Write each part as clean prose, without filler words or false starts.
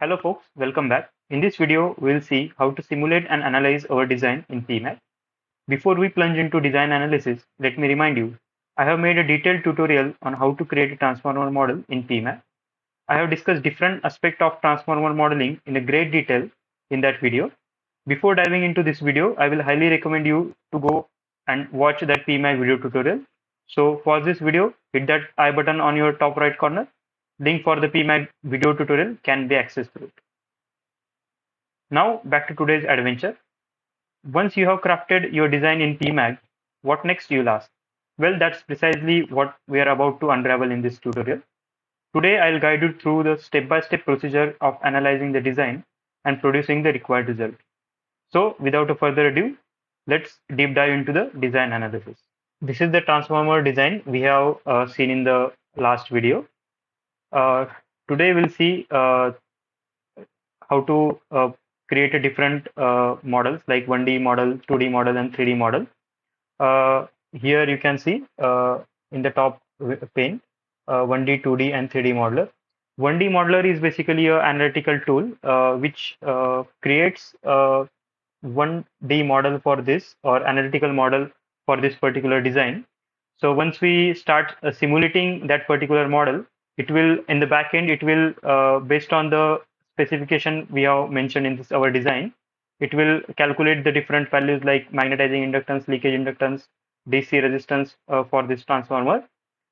Hello folks, welcome back. In this video, we'll see how to simulate and analyze our design in PMAG. Before we plunge into design analysis, let me remind you, I have made a detailed tutorial on how to create a transformer model in PMAG. I have discussed different aspects of transformer modeling in a great detail in that video. Before diving into this video, I will highly recommend you to go and watch that PMAG video tutorial. So pause this video, hit that I button on your top right corner. Link for the PMAG video tutorial can be accessed through it. Now back to today's adventure. Once you have crafted your design in PMAG, what next you'll ask? Well, that's precisely what we are about to unravel in this tutorial. Today, I'll guide you through the step-by-step procedure of analyzing the design and producing the required result. So without a further ado, let's deep dive into the design analysis. This is the transformer design we have seen in the last video. Uh, Today, we'll see how to create a different models like 1D model, 2D model, and 3D model. Here you can see in the top pane 1D, 2D, and 3D modeler. 1D modeler is basically an analytical tool which creates a 1D model for this or analytical model for this particular design. So once we start simulating that particular model, it will in the back end, it will based on the specification we have mentioned in this our design, it will calculate the different values like magnetizing inductance, leakage inductance, DC resistance for this transformer.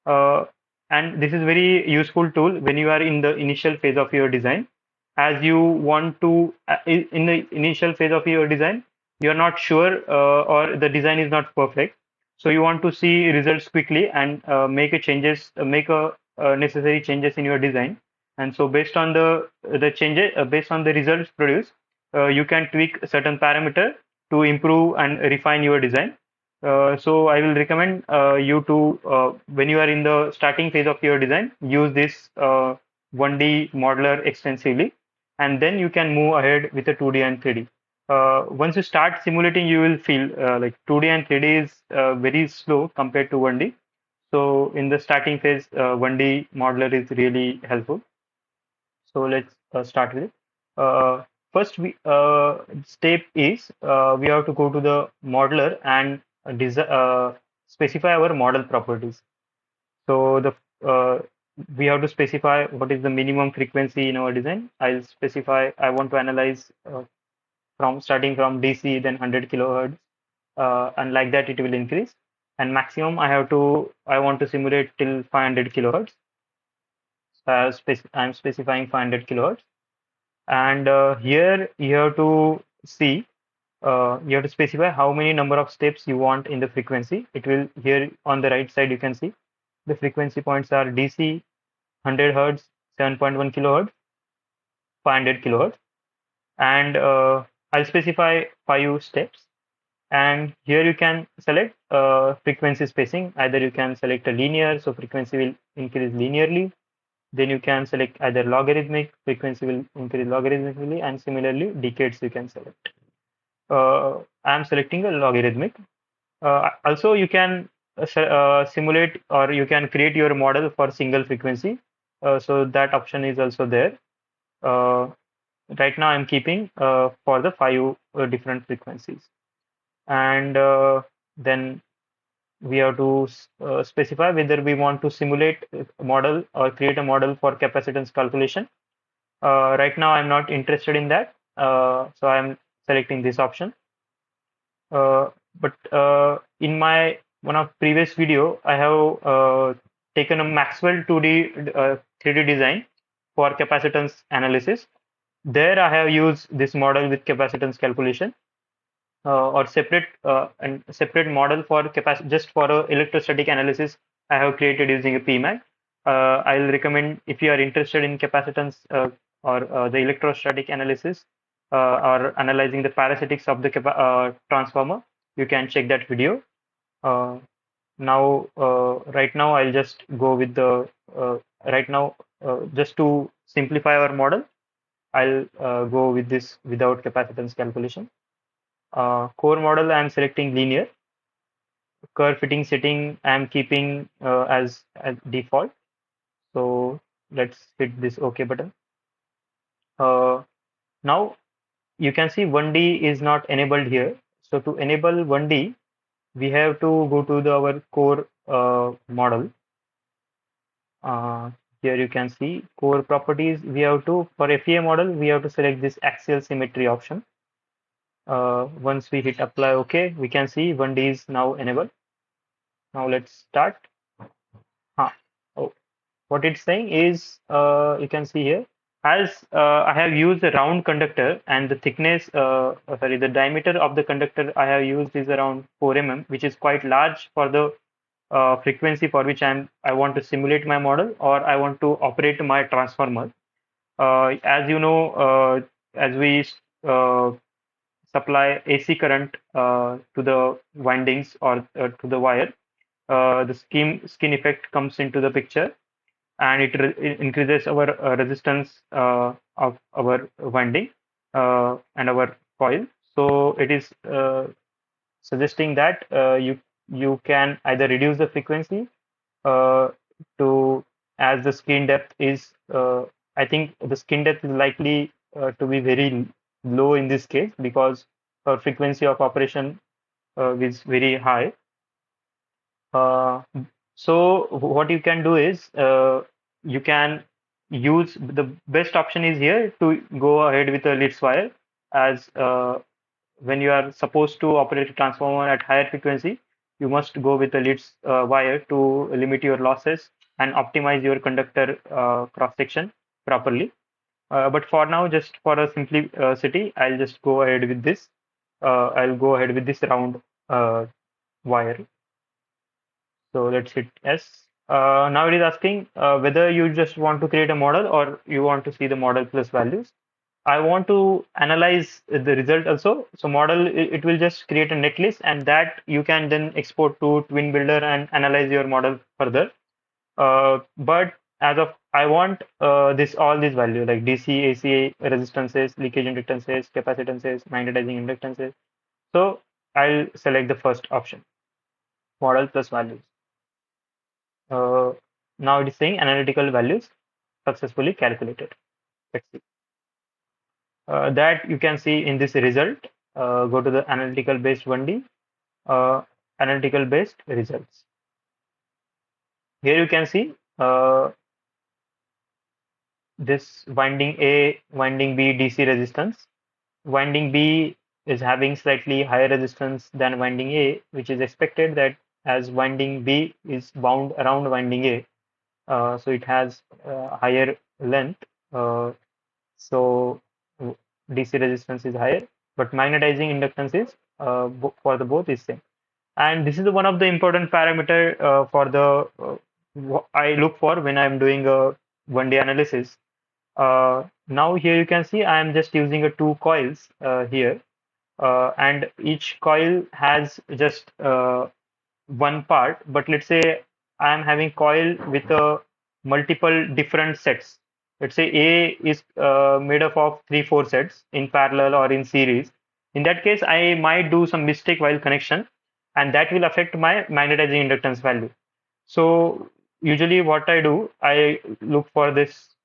Uh, and this is very useful tool when you are in the initial phase of your design. As you want to, in the initial phase of your design, you are not sure or the design is not perfect. So you want to see results quickly and make a necessary changes in your design. And so based on the changes, based on the results produced, you can tweak certain parameter to improve and refine your design. So I will recommend you to when you are in the starting phase of your design, use this 1D modeler extensively, and then you can move ahead with the 2D and 3D. Once you start simulating, you will feel like 2D and 3D is very slow compared to 1D. So in the starting phase, 1D modeler is really helpful. So let's start with it. First, step is we have to go to the modeler and specify our model properties. So we have to specify what is the minimum frequency in our design. I'll specify I want to analyze from starting from DC, then 100 kilohertz, and like that it will increase. And maximum I want to simulate till 500 kilohertz. I'm specifying 500 kilohertz. And here you have to see, you have to specify how many number of steps you want in the frequency. It will here on the right side, you can see the frequency points are DC, 100 hertz, 7.1 kilohertz, 500 kilohertz. And I'll specify 5 steps. And here you can select frequency spacing. Either you can select a linear, so frequency will increase linearly. Then you can select either logarithmic, frequency will increase logarithmically, and similarly decades you can select. I'm selecting a logarithmic. Also, you can simulate or you can create your model for single frequency. So that option is also there. Right now, I'm keeping for the 5 different frequencies. And then we have to specify whether we want to simulate a model or create a model for capacitance calculation. Right now, I'm not interested in that. So I'm selecting this option. But in my one of previous video, I have taken a Maxwell 2D 3D design for capacitance analysis. There I have used this model with capacitance calculation or separate model for just for electrostatic analysis I have created using a PMAG. I'll recommend if you are interested in capacitance or the electrostatic analysis or analyzing the parasitics of the transformer, you can check that video. Uh, right now I'll just go with the right now just to simplify our model, I'll go with this without capacitance calculation. Core model, I'm selecting linear. Curve fitting setting, I'm keeping as default. So let's hit this OK button. Uh, Now you can see 1D is not enabled here. So to enable 1D, we have to go to our core model. Uh, Here you can see core properties. We have to, for FEA model, we have to select this axial symmetry option. Once we hit apply OK, we can see 1D is now enabled. Now let's start. Huh. Oh, what it's saying is, you can see here, as I have used a round conductor and the thickness, sorry, the diameter of the conductor I have used is around 4 mm, which is quite large for the frequency for which I want to simulate my model or I want to operate my transformer. As you know, as we uh, supply AC current to the windings or to the wire, the skin effect comes into the picture, and it increases our resistance of our winding and our coil. So it is suggesting that you can either reduce the frequency uh, to, as the skin depth is, I think the skin depth is likely to be very low in this case because our frequency of operation is very high. Uh, so what you can do is you can use, the best option is here to go ahead with a leads wire, as when you are supposed to operate a transformer at higher frequency, you must go with a leads wire to limit your losses and optimize your conductor cross section properly. But for now, just for a simplicity, I'll just go ahead with this. I'll go ahead with this round wire. So let's hit S. Now it is asking whether you just want to create a model or you want to see the model plus values. I want to analyze the result also. So model, it will just create a netlist and that you can then export to Twin Builder and analyze your model further. But as of, I want this all these values like DC, AC resistances, leakage inductances, capacitances, magnetizing inductances. So I'll select the first option, model plus values. Uh, Now it is saying analytical values successfully calculated. Let's see. That you can see in this result. Go to the analytical based 1D, analytical based results. Here you can see this winding A, winding B DC resistance. Winding B is having slightly higher resistance than winding A, which is expected that as winding B is bound around winding A, so it has higher length. So DC resistance is higher, but magnetizing inductance is for the both is same. And this is one of the important parameter for the I look for when I'm doing a 1D analysis. Now here you can see I am just using a two coils here, and each coil has just one part. But let's say I am having coil with multiple different sets. Let's say A is made up of 3-4 sets in parallel or in series. In that case, I might do some mistake while connection, and that will affect my magnetizing inductance value. So usually what I do, I look for this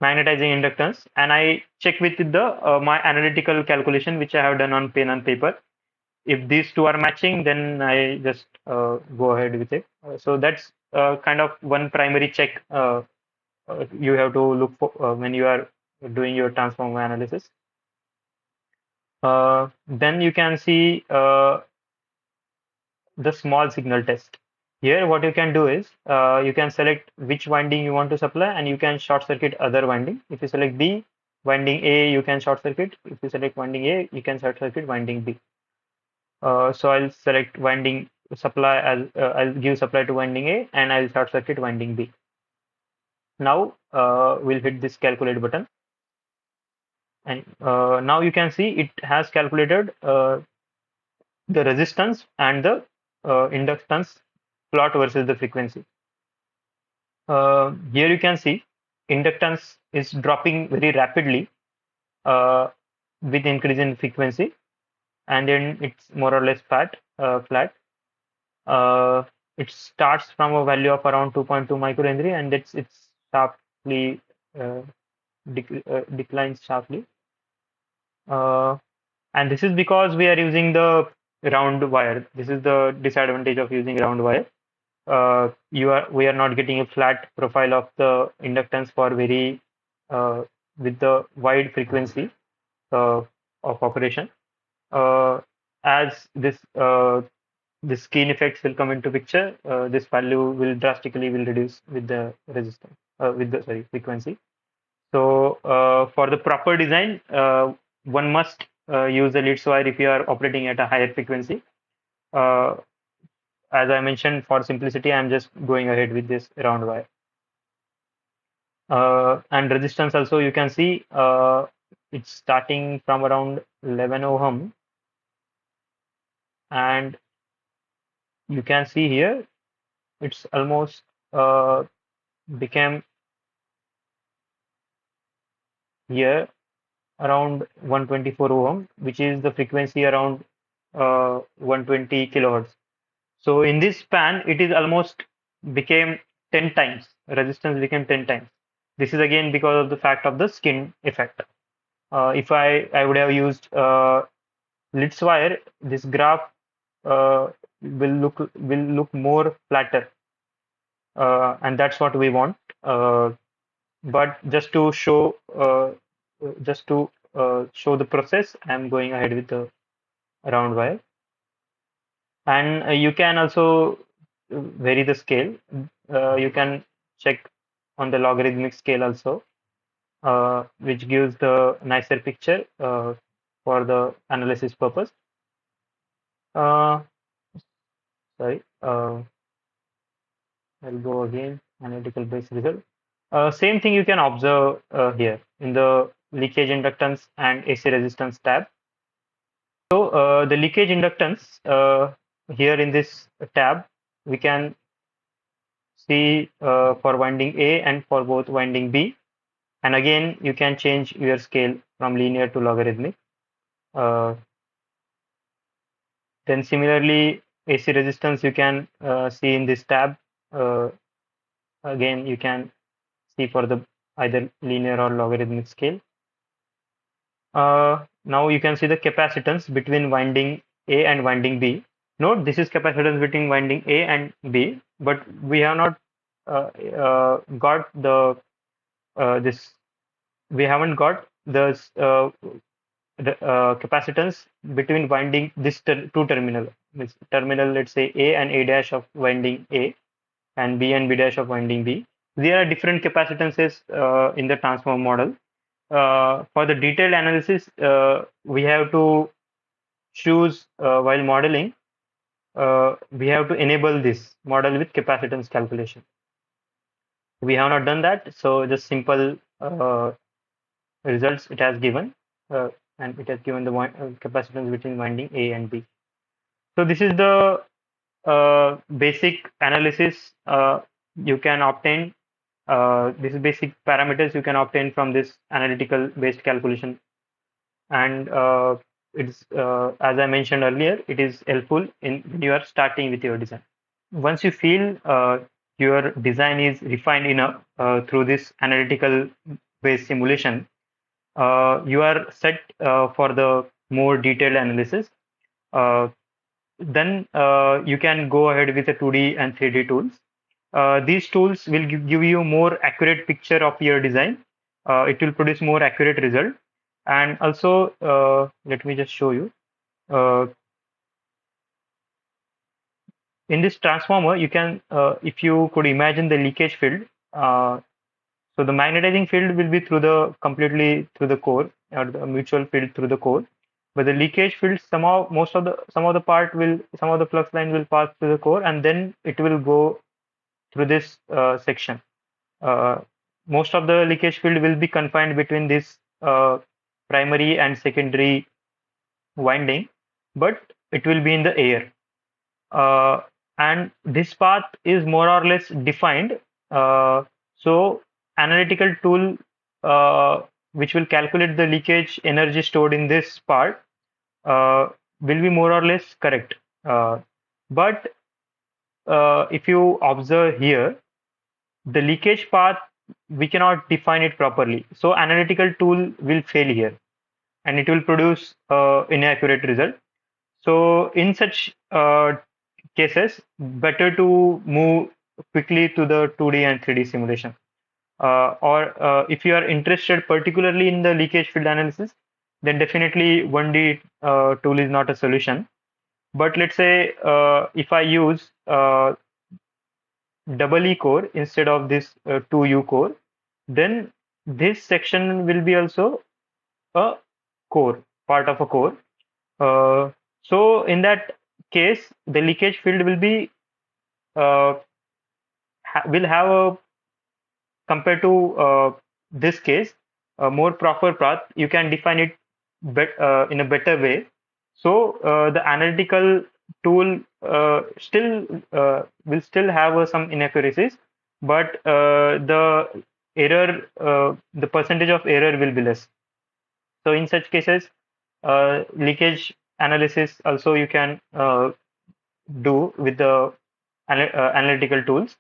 magnetizing inductance and I check with the my analytical calculation which I have done on pen and paper. If these two are matching, then I just go ahead with it. So that's kind of one primary check you have to look for when you are doing your transformer analysis. Then you can see the small signal test. Here, what you can do is you can select which winding you want to supply and you can short circuit other winding. If you select B, winding A, you can short circuit. If you select winding A, you can short circuit winding B. So I'll select winding supply as I'll give supply to winding A and I'll short circuit winding B. Now we'll hit this calculate button. And now you can see it has calculated the resistance and the inductance plot versus the frequency. Here you can see inductance is dropping very rapidly uh, with increase in frequency, and then it's more or less flat. Uh, it starts from a value of around 2.2 microhenry, and it's sharply uh, declines sharply. And this is because we are using the round wire. This is the disadvantage of using round wire. We are not getting a flat profile of the inductance for very with the wide frequency uh, of operation. Uh, as this skein effects will come into picture, this value will drastically will reduce with the resistance with the sorry frequency. So for the proper design, one must use the lead wire if you are operating at a higher frequency. Uh, as I mentioned, for simplicity, I'm just going ahead with this round wire. And resistance also you can see it's starting from around 11 ohm, and you can see here it's almost became here around 124 ohm, which is the frequency around 120 kilohertz. So in this span, it is almost became 10 times. Resistance became 10 times. This is again because of the fact of the skin effect. If I would have used Litz wire, this graph uh, will look more flatter, and that's what we want. But just to show the process, I'm going ahead with the round wire. And you can also vary the scale. You can check on the logarithmic scale also, which gives the nicer picture for the analysis purpose. Uh, sorry, I'll go again, analytical based result. Same thing you can observe here in the leakage inductance and AC resistance tab. So the leakage inductance here in this tab, we can see for winding A and for both winding B. And again, you can change your scale from linear to logarithmic. Uh, then similarly, AC resistance you can see in this tab. Uh, again, you can see for the either linear or logarithmic scale. Now you can see the capacitance between winding A and winding B. Note this is capacitance between winding A and B, but we have not got the this we haven't got the capacitance between winding this two terminal, this terminal, let's say A and A dash of winding A and B and B dash of winding B. There are different capacitances in the transform model. For the detailed analysis, we have to choose while modeling, we have to enable this model with capacitance calculation. We have not done that, so just simple results it has given, and it has given the capacitance between winding A and B. So this is the basic analysis you can obtain. This is basic parameters you can obtain from this analytical based calculation, and it's as I mentioned earlier, it is helpful in when you are starting with your design. Once you feel your design is refined enough through this analytical based simulation, you are set for the more detailed analysis. Uh, then you can go ahead with the 2D and 3D tools. These tools will give you more accurate picture of your design. It will produce more accurate result. And also, let me just show you. Uh, in this transformer, you can, if you could imagine the leakage field, so the magnetizing field will be through the completely through the core, or the mutual field through the core. But the leakage field somehow some of the part will some of the flux line will pass through the core, and then it will go through this section. Uh, Most of the leakage field will be confined between this primary and secondary winding, but it will be in the air. And this path is more or less defined. So analytical tool which will calculate the leakage energy stored in this part will be more or less correct. But if you observe here, the leakage path we cannot define it properly. So analytical tool will fail here and it will produce inaccurate result. So in such cases, better to move quickly to the 2D and 3D simulation. Or if you are interested particularly in the leakage field analysis, then definitely 1D tool is not a solution. But let's say if I use double E core instead of this 2U core, then this section will be also a core, part of a core. So in that case, the leakage field will be will have a, compared to this case, a more proper path. You can define it in a better way. So the analytical tool still will still have some inaccuracies, but the percentage of error will be less. So in such cases, leakage analysis also you can do with the analytical tools.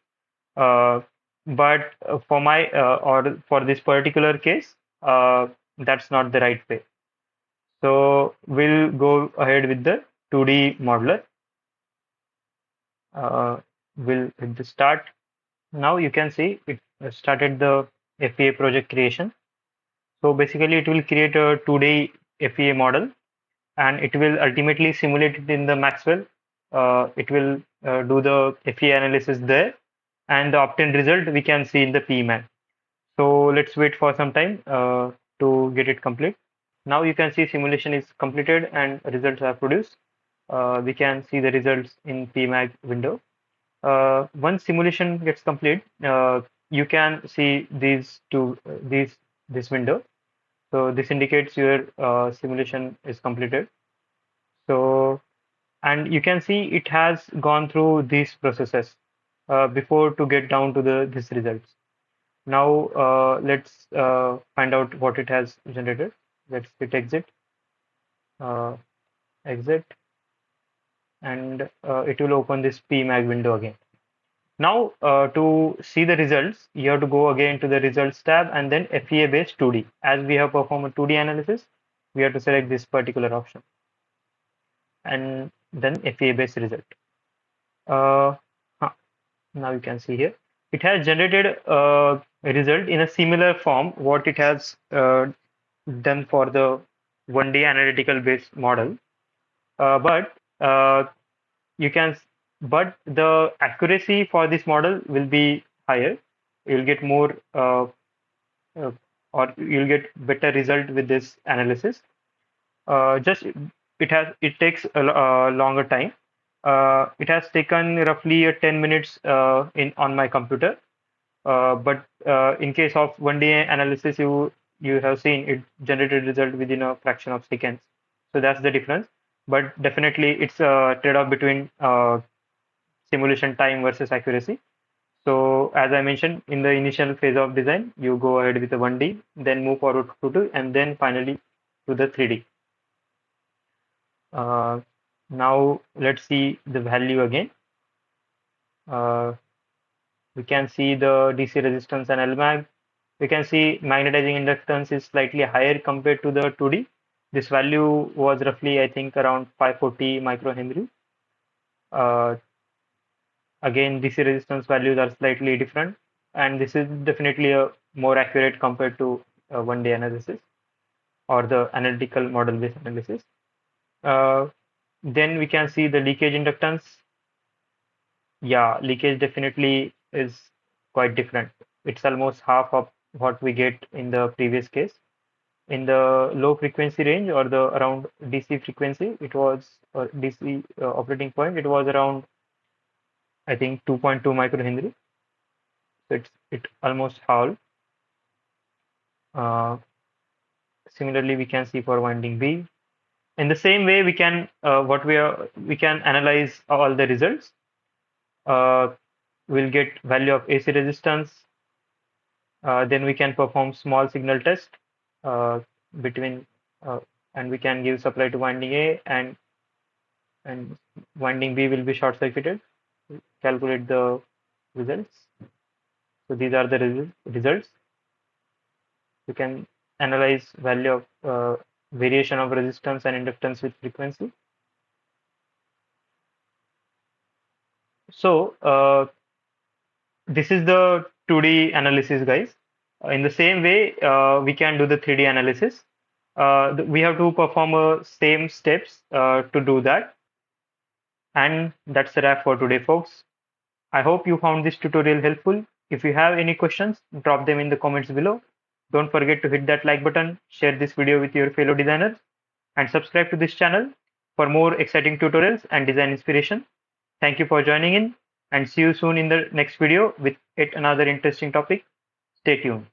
Uh, but for my or for this particular case, that's not the right way. So we'll go ahead with the 2D modeler. We'll hit the start. Now you can see it started the FEA project creation. So basically it will create a 2D FEA model and it will ultimately simulate it in the Maxwell. It will do the FEA analysis there and the obtained result we can see in the PMAG. So let's wait for some time to get it complete. Now you can see simulation is completed and results are produced. We can see the results in PMAG window. Once simulation gets complete, you can see this window. So this indicates your simulation is completed. So and you can see it has gone through these processes before to get down to the this results. Now let's find out what it has generated. Let's hit exit, uh, exit, and it will open this PMAG window again. Now to see the results, you have to go again to the results tab and then FEA based 2D. As we have performed a 2D analysis, we have to select this particular option and then FEA based result. Uh, Now you can see here, it has generated a result in a similar form what it has done for the 1D analytical based model. But you can, but the accuracy for this model will be higher. You'll get more, uh, or you'll get better result with this analysis. Just it takes a longer time. It has taken roughly 10 minutes in on my computer. But in case of 1D analysis, you have seen it generated result within a fraction of seconds. So that's the difference. But definitely, it's a trade-off between simulation time versus accuracy. So as I mentioned, in the initial phase of design, you go ahead with the 1D, then move forward to 2, and then finally to the 3D. Uh, Now let's see the value again. Uh, we can see the DC resistance and LMAG. We can see magnetizing inductance is slightly higher compared to the 2D. This value was roughly, I think, around 540 microhenry. Uh, Again, DC resistance values are slightly different, and this is definitely a more accurate compared to 1D analysis or the analytical model-based analysis. Uh, then we can see the leakage inductance. Yeah, leakage definitely is quite different. It's almost half of what we get in the previous case. In the low frequency range or the around DC frequency, it was DC operating point, it was around, I think, 2.2 microhenry. So it almost halved. Uh, Similarly, we can see for winding B. In the same way, we can analyze all the results. We'll get value of AC resistance. Then we can perform small signal test uh, between, uh, and we can give supply to winding A and winding B will be short circuited. Calculate the results. So these are the results. You can analyze value of variation of resistance and inductance with frequency. So this is the 2D analysis, guys. In the same way, we can do the 3D analysis. We have to perform same steps to do that. And that's the wrap for today, folks. I hope you found this tutorial helpful. If you have any questions, drop them in the comments below. Don't forget to hit that like button, share this video with your fellow designers, and subscribe to this channel for more exciting tutorials and design inspiration. Thank you for joining in, and see you soon in the next video with yet another interesting topic. Stay tuned.